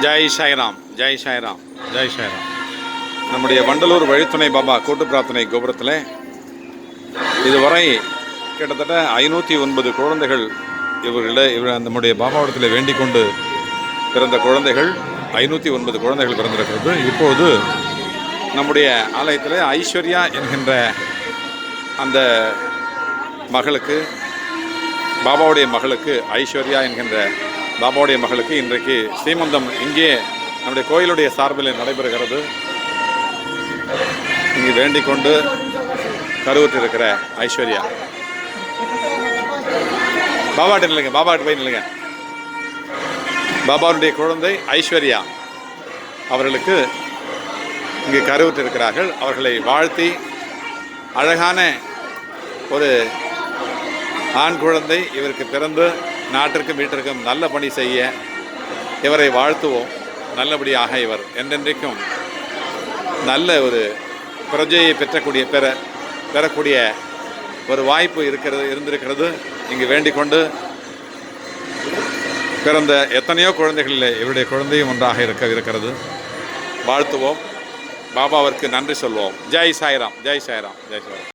ஜெய் சாய்ராம், ஜெய் சாய்ராம், ஜெய் சாய்ராம். நம்முடைய வண்டலூர் வழித்துணை பாபா கூட்டு பிரார்த்தனை கோபுரத்தில் இதுவரை கிட்டத்தட்ட 509 குழந்தைகள் நம்முடைய பாபாவிடத்தில் வேண்டிக் கொண்டு பிறந்த குழந்தைகள் 509 குழந்தைகள் பிறந்திருக்கிறது. இப்போது நம்முடைய ஆலயத்தில் ஐஸ்வர்யா என்கின்ற அந்த மகளுக்கு, பாபாவுடைய மகளுக்கு, ஐஸ்வர்யா என்கின்ற பாபாவுடைய மகளுக்கு இன்றைக்கு ஸ்ரீமந்தம் இங்கே நம்முடைய கோயிலுடைய சார்பில் நடைபெறுகிறது. இங்கு வேண்டிக் கொண்டு கருவுற்றிருக்கிற ஐஸ்வர்யா, பாபாட்ட நில்லுங்க, பாபாட்ட போய் நில்லுங்க. பாபாவுடைய குழந்தை ஐஸ்வர்யா அவர்களுக்கு இங்கு கருவுற்றிருக்கிறார்கள். அவர்களை வாழ்த்தி அழகான ஒரு ஆண் குழந்தை இவருக்கு பிறந்து நாட்டிற்கும் வீட்டிற்கும் நல்ல பணி செய்ய இவரை வாழ்த்துவோம். நல்லபடியாக இவர் என்றென்றைக்கும் நல்ல ஒரு பிரஜையை பெறக்கூடிய ஒரு வாய்ப்பு இருந்திருக்கிறது. இங்கு வேண்டிக் கொண்டு பிறந்த எத்தனையோ குழந்தைகளில் இவருடைய குழந்தையும் ஒன்றாக இருக்கிறது. வாழ்த்துவோம், பாபாவிற்கு நன்றி சொல்வோம். ஜெய் சாய்ராம், ஜெய் சாய்ராம், ஜெய் சாய்ராம்.